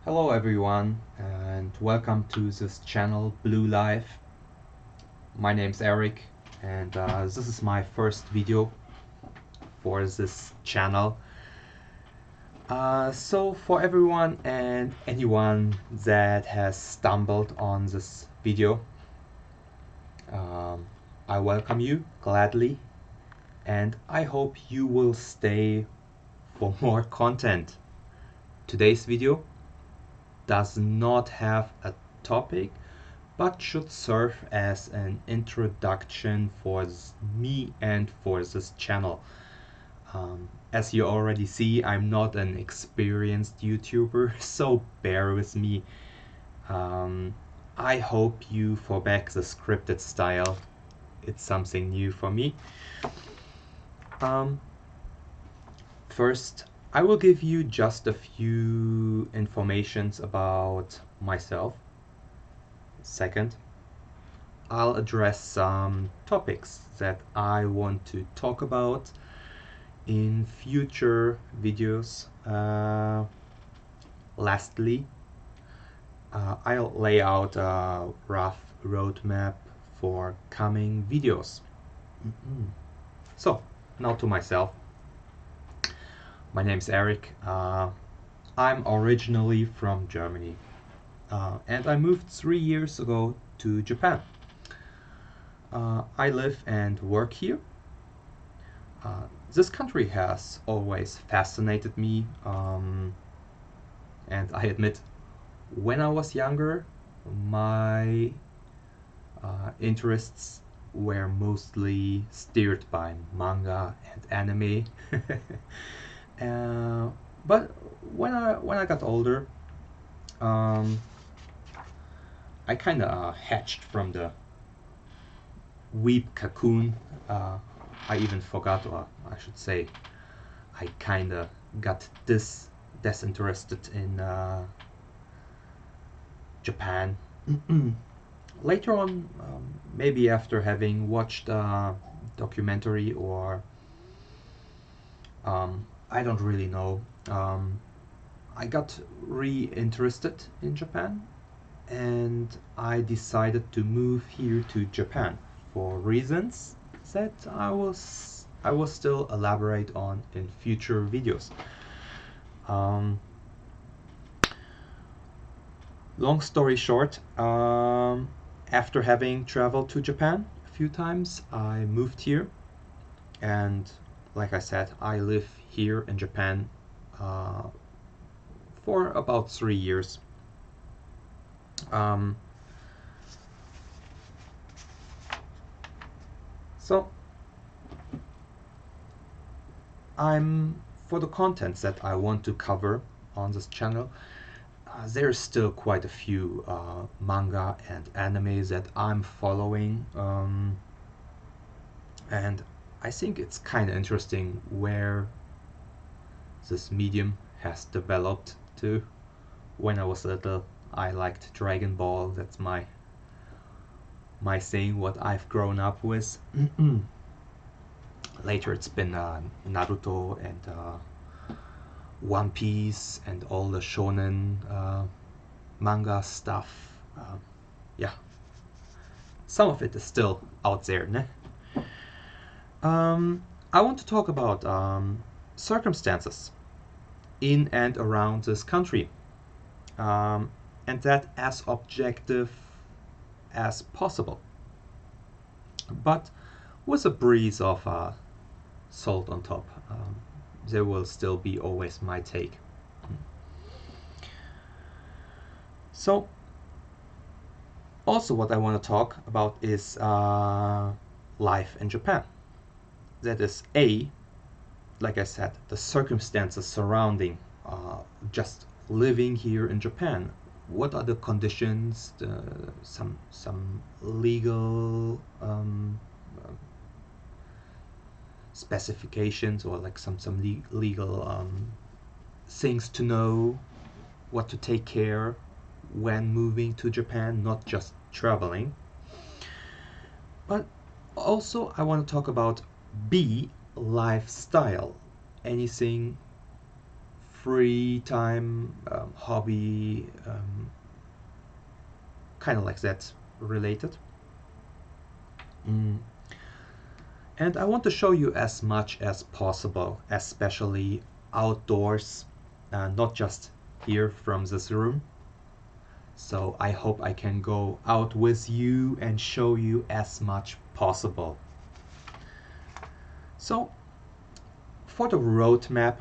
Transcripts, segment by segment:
Hello everyone and welcome to this channel Blue Life. My name's Eric and this is my first video for this channel. So for everyone and anyone that has stumbled on this video, I welcome you gladly and I hope you will stay for more content. Today's video does not have a topic but should serve as an introduction for me and for this channel. As you already see, I'm not an experienced YouTuber, so bear with me. I hope you forbear the scripted style. It's something new for me. First, I will give you just a few informations about myself. Second, I'll address some topics that I want to talk about in future videos. Lastly, I'll lay out a rough roadmap for coming videos. So, now to myself. My name's Eric. I'm originally from Germany. And I moved 3 years ago to Japan. I live and work here. This country has always fascinated me, and I admit, when I was younger, my interests were mostly steered by manga and anime. But when I got older, I kind of hatched from the weeb cocoon. I even forgot, or I should say, I kind of got disinterested in Japan. Later on, maybe after having watched a documentary or I don't really know, I got re-interested in Japan and I decided to move here to Japan for reasons that I will still elaborate on in future videos. Long story short, after having traveled to Japan a few times, I moved here, and like I said, I live here in Japan for about 3 years. So for the contents that I want to cover on this channel, there's still quite a few manga and anime that I'm following, and I think it's kind of interesting where this medium has developed to. When I was little, I liked Dragon Ball. That's my thing, what I've grown up with. Later it's been Naruto and One Piece and all the shonen manga stuff. Yeah, some of it is still out there, ne? I want to talk about circumstances in and around this country, and that as objective as possible, but with a breeze of salt on top. There will still be always my take. So, also what I want to talk about is life in Japan. That is like I said, the circumstances surrounding just living here in Japan. What are the conditions, some legal specifications, or like some legal things to know, what to take care when moving to Japan, not just traveling. But also I want to talk about B, lifestyle, anything free time hobby, kind of like that related. Mm. And I want to show you as much as possible, especially outdoors, not just here from this room. So I hope I can go out with you and show you as much possible. So for the roadmap,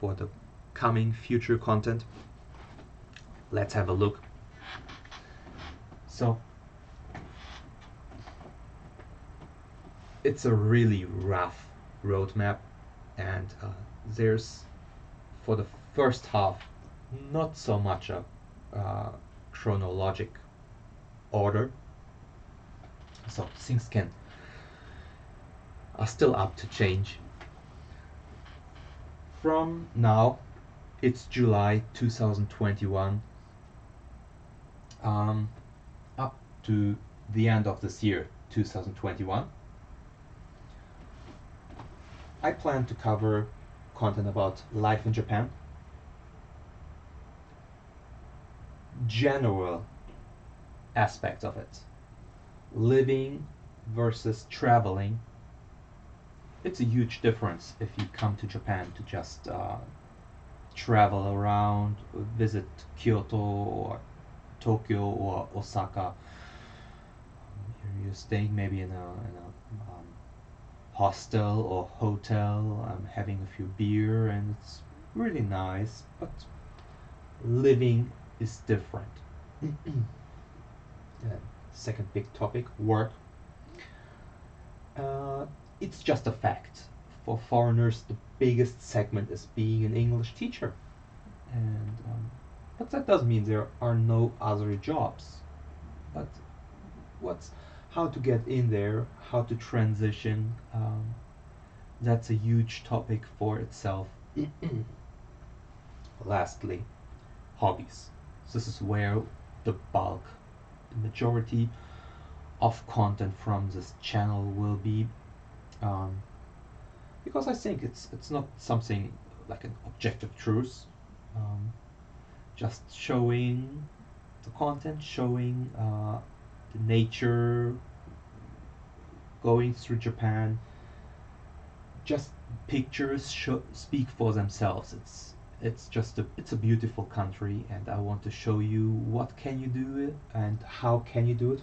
for the coming future content, let's have a look. So it's a really rough roadmap, and there's, for the first half, not so much a chronologic order, so things are still up to change. From now, it's July 2021, up to the end of this year, 2021. I plan to cover content about life in Japan, general aspects of it, living versus traveling. It's a huge difference if you come to Japan to just travel around, visit Kyoto or Tokyo or Osaka. You're staying maybe in a hostel or hotel, having a few beer, and it's really nice, but living is different. Second big topic, work. It's just a fact. For foreigners, the biggest segment is being an English teacher, and but that doesn't mean there are no other jobs. But how to get in there, how to transition, that's a huge topic for itself. Lastly, hobbies. This is where the bulk, the majority of content from this channel will be, because I think it's not something like an objective truth, just showing the content, showing the nature, going through Japan. Just pictures speak for themselves. It's a beautiful country, and I want to show you what can you do it and how can you do it.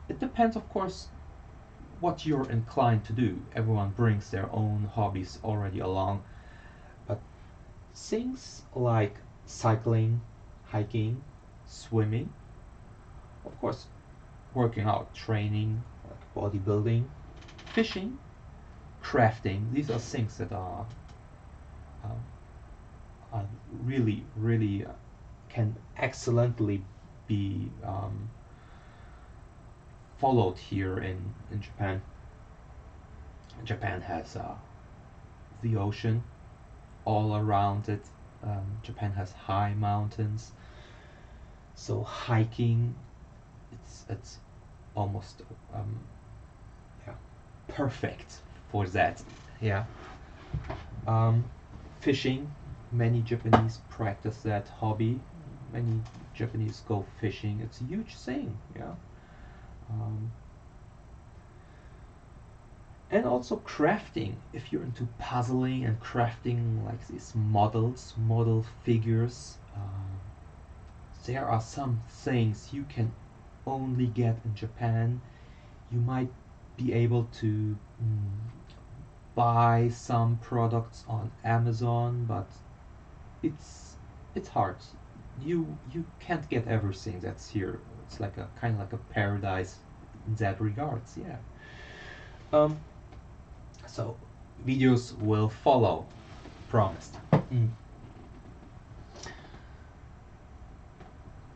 It depends, of course, what you're inclined to do. Everyone brings their own hobbies already along, but things like cycling, hiking, swimming, of course, working out, training, like bodybuilding, fishing, crafting, these are things that are really, really can excellently be followed here in Japan. Japan has the ocean all around it. Japan has high mountains, so hiking, it's almost yeah, perfect for that. Yeah. Fishing, many Japanese practice that hobby. Many Japanese go fishing. It's a huge thing. Yeah. And also crafting. If you're into puzzling and crafting, like these model figures, there are some things you can only get in Japan. You might be able to buy some products on Amazon, but it's hard. You can't get everything that's here. It's like a kind of like a paradise in that regards. Yeah. So videos will follow, promised.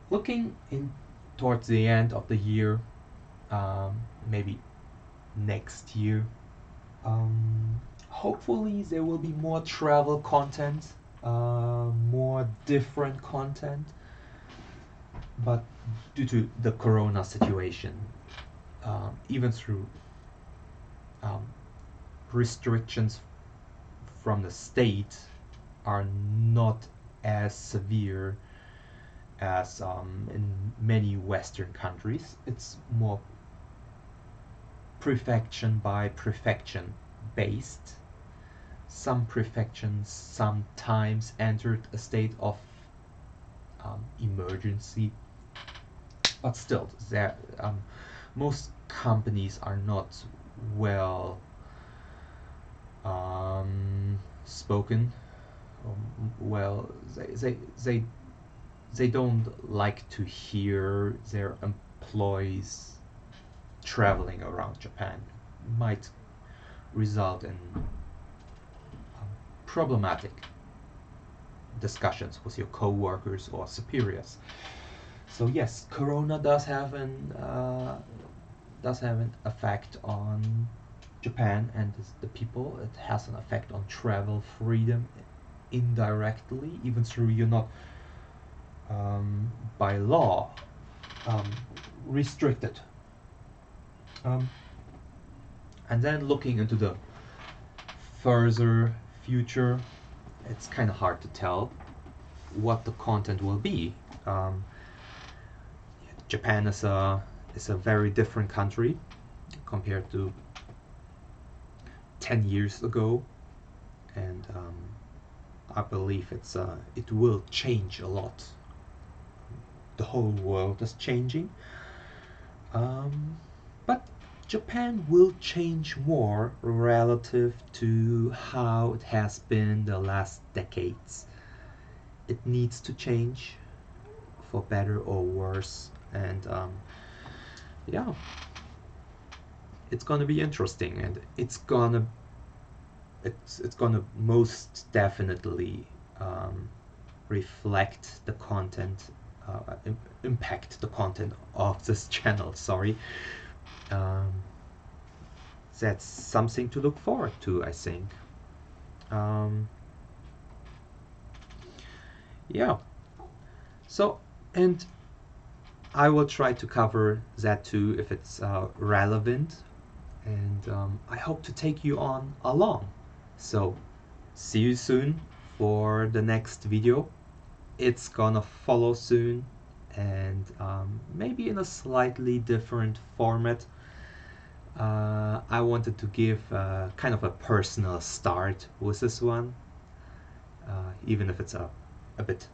Looking in towards the end of the year, maybe next year, hopefully there will be more travel content, more different content, but due to the corona situation, even through restrictions from the state are not as severe as in many Western countries. It's more prefection by prefection based. Some prefections sometimes entered a state of emergency, but still, most companies are not well spoken. Well, they don't like to hear their employees traveling around Japan. It might result in problematic discussions with your co-workers or superiors. So yes, Corona does have an effect on Japan and the people. It has an effect on travel freedom indirectly, even though you're not by law restricted. And then looking into the further future, it's kind of hard to tell what the content will be. Japan is a very different country compared to 10 years ago, and I believe it will change a lot. The whole world is changing, but Japan will change more relative to how it has been the last decades. It needs to change for better or worse, and yeah, it's gonna be interesting, and it's gonna most definitely reflect the content, impact the content of this channel. Sorry. That's something to look forward to, I think. Yeah. So, and I will try to cover that too if it's relevant, and I hope to take you on along. So, see you soon for the next video. It's gonna follow soon, and maybe in a slightly different format. I wanted to give kind of a personal start with this one, even if it's a bit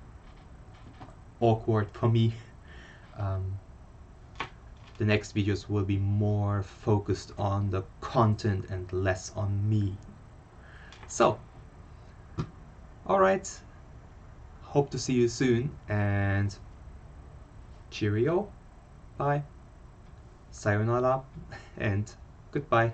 awkward for me. The next videos will be more focused on the content and less on me. So, alright, hope to see you soon, and cheerio, bye, sayonara, and goodbye.